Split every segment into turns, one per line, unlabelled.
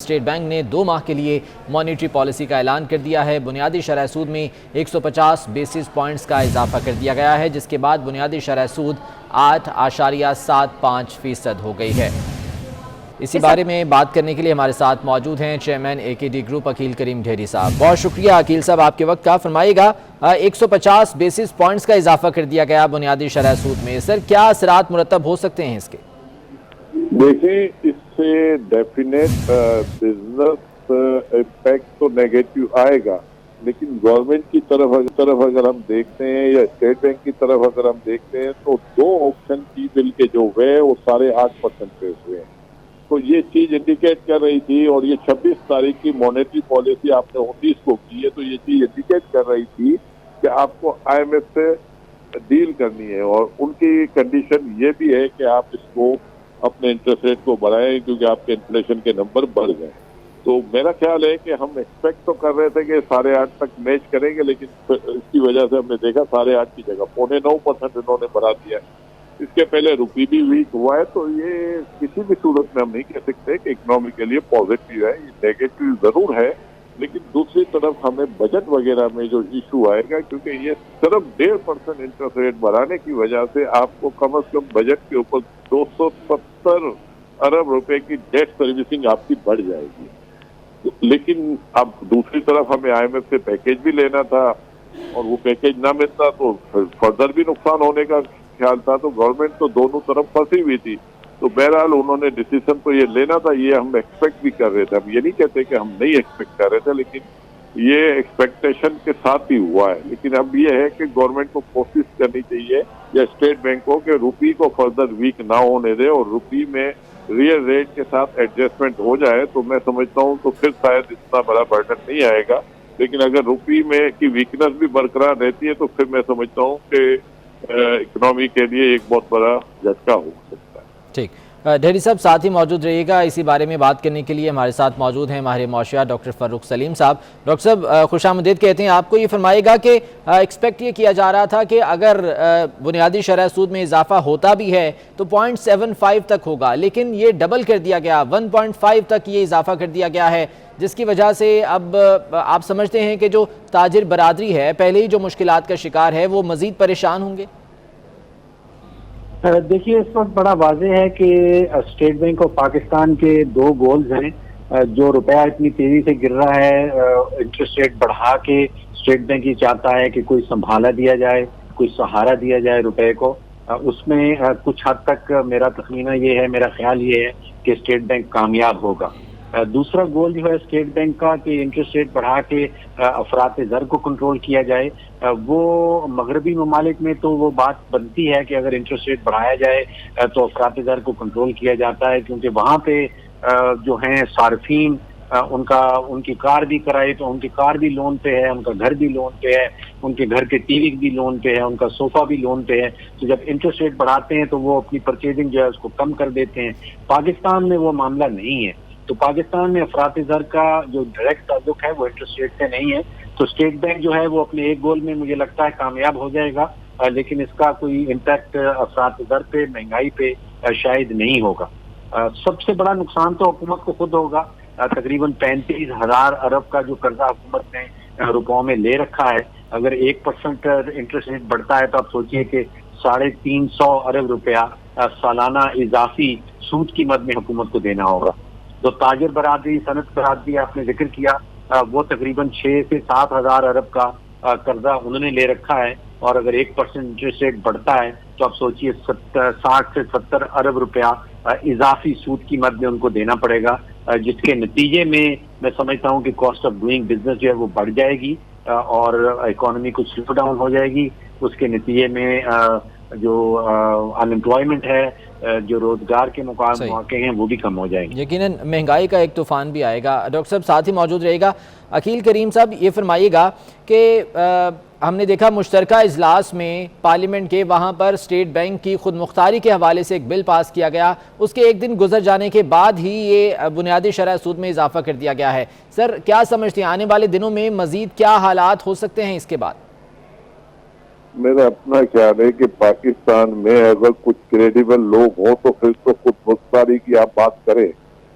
State bank نے 2 ماہ کے لیے مانیٹری پالیسی کا اعلان کر دیا ہے۔ بنیادی شرح سود میں 150 بیسس پوائنٹس کا اضافہ کر دیا گیا ہے، جس کے بعد بنیادی شرح سود 8.75% ہو گئی ہے۔ اسی بارے میں بات کرنے کے لیے ہمارے ساتھ موجود ہیں چیئرمین AKD گروپ عقیل کریم ڈھیری صاحب۔ بہت شکریہ عقیل صاحب آپ کے وقت کا۔ فرمائے گا 150 بیسس پوائنٹس کا اضافہ کر دیا گیا بنیادی شرح سود میں، سر کیا اثرات مرتب ہو سکتے ہیں اس کے؟
دیکھیں، اس سے ڈیفینیٹ بزنس امپیکٹ تو نیگیٹو آئے گا، لیکن گورنمنٹ کی طرف اگر ہم دیکھتے ہیں یا اسٹیٹ بینک کی طرف اگر ہم دیکھتے ہیں تو 2 آپشن کی بل کے جو ہوئے وہ 8.5% پہ ہوئے ہیں۔ تو یہ چیز انڈیکیٹ کر رہی تھی، اور یہ 26 تاریخ کی مانیٹری پالیسی آپ نے 19 کو کی ہے، تو یہ چیز انڈیکیٹ کر رہی تھی کہ آپ کو IMF سے ڈیل کرنی ہے، اور ان کی کنڈیشن یہ بھی ہے کہ آپ اس کو اپنے انٹرسٹ ریٹ کو بڑھائیں کیونکہ آپ کے انفلیشن کے نمبر بڑھ گئے۔ تو میرا خیال ہے کہ ہم ایکسپیکٹ تو کر رہے تھے کہ 8.5 تک میچ کریں گے، لیکن اس کی وجہ سے ہم نے دیکھا 8.5 کی جگہ 9.25% انہوں نے بڑھا دیا۔ اس کے پہلے روپی بھی ویک ہوا ہے، تو یہ کسی بھی صورت میں ہم نہیں کہہ سکتے کہ اکنامی کے لیے پازیٹیو ہے، یہ نیگیٹو ضرور ہے، لیکن دوسری طرف ہمیں بجٹ وغیرہ میں جو ایشو آئے گا، کیونکہ یہ صرف 1.5% انٹرسٹ ریٹ بڑھانے کی وجہ سے آپ کو کم از کم بجٹ کے اوپر 270 ارب روپے کی ڈیٹ سروسنگ آپ کی بڑھ جائے گی۔ لیکن اب دوسری طرف ہمیں IMF سے پیکیج بھی لینا تھا، اور وہ پیکیج نہ ملتا تو فردر بھی نقصان ہونے کا خیال تھا، تو گورنمنٹ تو دونوں طرف پھنسی ہوئی تھی۔ تو بہرحال انہوں نے ڈیسیژن تو یہ لینا تھا، یہ ہم ایکسپیکٹ بھی کر رہے تھے۔ ہم یہ نہیں کہتے کہ ہم نہیں ایکسپیکٹ کر رہے تھے، لیکن یہ ایکسپیکٹیشن کے ساتھ ہی ہوا ہے۔ لیکن اب یہ ہے کہ گورنمنٹ کو کوشش کرنی چاہیے یا اسٹیٹ بینک کو کہ روپی کو فردر ویک نہ ہونے دے، اور روپی میں ریئل ریٹ کے ساتھ ایڈجسٹمنٹ ہو جائے تو میں سمجھتا ہوں تو پھر شاید اتنا بڑا برڈن نہیں آئے گا۔ لیکن اگر روپی میں کی ویکنس بھی برقرار رہتی ہے تو پھر میں سمجھتا ہوں کہ اکنامی کے لیے ایک بہت بڑا جھٹکا ہو سکتا ہے۔
ٹھیک، ڈھیری صاحب ساتھ ہی موجود رہیے گا۔ اسی بارے میں بات کرنے کے لیے ہمارے ساتھ موجود ہیں ماہر معاشیات ڈاکٹر فروخ سلیم صاحب۔ ڈاکٹر صاحب خوش آمدید کہتے ہیں آپ کو۔ یہ فرمائے گا کہ ایکسپیکٹ یہ کیا جا رہا تھا کہ اگر بنیادی شرح سود میں اضافہ ہوتا بھی ہے تو 0.75 تک ہوگا، لیکن یہ ڈبل کر دیا گیا، 1.5 تک یہ اضافہ کر دیا گیا ہے، جس کی وجہ سے اب آپ سمجھتے ہیں کہ جو تاجر برادری ہے پہلے ہی جو مشکلات کا شکار ہے وہ مزید پریشان ہوں گے؟
دیکھیے، اس وقت بڑا واضح ہے کہ اسٹیٹ بینک آف پاکستان کے 2 گولز ہیں۔ جو روپیہ اتنی تیزی سے گر رہا ہے، انٹرسٹ ریٹ بڑھا کے اسٹیٹ بینک یہ چاہتا ہے کہ کوئی سنبھالا دیا جائے، کوئی سہارا دیا جائے روپے کو۔ اس میں کچھ حد تک میرا تخمینہ یہ ہے، میرا خیال یہ ہے کہ اسٹیٹ بینک کامیاب ہوگا۔ دوسرا گول جو ہے اسٹیٹ بینک کا کہ انٹرسٹ ریٹ بڑھا کے افراط زر کو کنٹرول کیا جائے۔ وہ مغربی ممالک میں تو وہ بات بنتی ہے کہ اگر انٹرسٹ ریٹ بڑھایا جائے تو افراط زر کو کنٹرول کیا جاتا ہے، کیونکہ وہاں پہ جو ہیں صارفین ان کی کار بھی کرائے تو ان کی کار بھی لون پہ ہے، ان کا گھر بھی لون پہ ہے، ان کے گھر کے ٹی وی بھی لون پہ ہے، ان کا صوفہ بھی لون پہ ہے۔ تو جب انٹرسٹ ریٹ بڑھاتے ہیں تو وہ اپنی پرچیزنگ جو ہے اس کو کم کر دیتے ہیں۔ پاکستان میں وہ معاملہ نہیں ہے، تو پاکستان میں افراط زر کا جو ڈائریکٹ تعلق ہے وہ انٹرسٹ ریٹ سے نہیں ہے۔ تو اسٹیٹ بینک جو ہے وہ اپنے ایک گول میں مجھے لگتا ہے کامیاب ہو جائے گا، لیکن اس کا کوئی امپیکٹ افراط زر پہ، مہنگائی پہ شاید نہیں ہوگا۔ سب سے بڑا نقصان تو حکومت کو خود ہوگا۔ تقریباً 35,000 ارب کا جو قرضہ حکومت نے روپوں میں لے رکھا ہے، اگر 1% انٹرسٹ ریٹ بڑھتا ہے تو آپ سوچئے کہ 350 ارب روپیہ سالانہ اضافی سود کی مد میں حکومت کو دینا ہوگا۔ تو تاجر برادری، صنعت برادری آپ نے ذکر کیا، وہ تقریباً 6 سے 7 ہزار ارب کا قرضہ انہوں نے لے رکھا ہے، اور اگر 1% انٹرسٹ ریٹ بڑھتا ہے تو آپ سوچئے 60 سے 70 ارب روپیہ اضافی سود کی مد میں ان کو دینا پڑے گا، جس کے نتیجے میں سمجھتا ہوں کہ کاسٹ آف ڈوئنگ بزنس جو ہے وہ بڑھ جائے گی، اور اکانومی کچھ سلو ڈاؤن ہو جائے گی۔ اس کے نتیجے میں جو ان امپلائمنٹ ہے، جو روزگار کے مواقع ہیں وہ بھی کم ہو جائیں گے۔
یقیناً مہنگائی کا ایک طوفان بھی آئے گا۔ ڈاکٹر صاحب ساتھ ہی موجود رہے گا عقیل کریم صاحب، یہ فرمائیے گا کہ ہم نے دیکھا مشترکہ اجلاس میں پارلیمنٹ کے وہاں پر اسٹیٹ بینک کی خود مختاری کے حوالے سے ایک بل پاس کیا گیا، اس کے ایک دن گزر جانے کے بعد ہی یہ بنیادی شرح سود میں اضافہ کر دیا گیا ہے۔ سر کیا سمجھتے ہیں آنے والے دنوں میں مزید کیا حالات ہو سکتے ہیں اس کے بعد؟
میرا اپنا خیال ہے کہ پاکستان میں اگر کچھ کریڈیبل لوگ ہوں تو پھر تو خود مختاری کی آپ بات کریں۔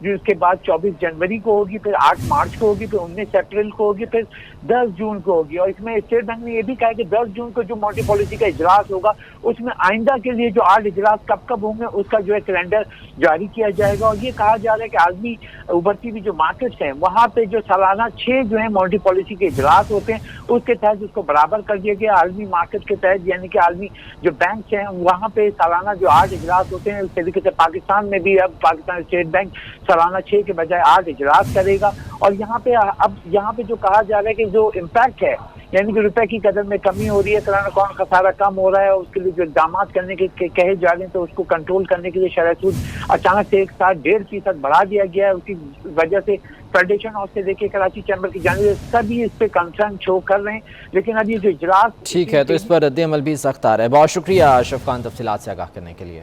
جو اس کے بعد 24 جنوری کو ہوگی، پھر 8 مارچ کو ہوگی، پھر 19 اپریل کو ہوگی، پھر 10 جون کو ہوگی. اور اس میں اسٹیٹ بینک نے یہ بھی کہا کہ 10 جون کو جو مانیٹری پالیسی کا اجلاس ہوگا اس میں آئندہ کے لیے جو 8 اجلاس کب کب ہوں گے اس کا جو ہے کیلنڈر جاری کیا جائے گا. اور یہ کہا جا رہا ہے کہ عالمی ابھرتی ہوئی جو مارکیٹس ہیں وہاں پہ جو سالانہ 6 جو ہے مانیٹری پالیسی کے اجلاس ہوتے ہیں اس کے تحت اس کو برابر کر دیا گیا. عالمی مارکیٹ کے تحت یعنی کہ عالمی جو بینکس ہیں وہاں پہ سالانہ جو 8 اجلاس ہوتے ہیں اس طریقے سے پاکستان میں بھی اب پاکستان اسٹیٹ بینک سالانہ 6 کے بجائے 8 اجلاس کرے گا. اور یہاں پہ جو کہا جا رہا ہے کہ جو امپیکٹ ہے یعنی کہ روپے کی قدر میں کمی ہو رہی ہے، کرانا کون خسارہ کم ہو رہا ہے اور اس کے لیے جو اقدامات کرنے کے کہے جا رہے ہیں تو اس کو کنٹرول کرنے کے لیے شرح سود اچانک سے ایک ساتھ 1.5% بڑھا دیا گیا ہے. اس کی وجہ سے فیڈریشن ہاؤس سے دیکھے کراچی چیمبر کی جانب سے سبھی اس پہ کنسرن شو کر رہے ہیں. لیکن اب یہ جو اجلاس
ٹھیک ہے تو اس پر رد عمل بھی سخت آ رہا ہے. بہت شکریہ اشرف خان تفصیلات سے آگاہ کرنے کے لیے.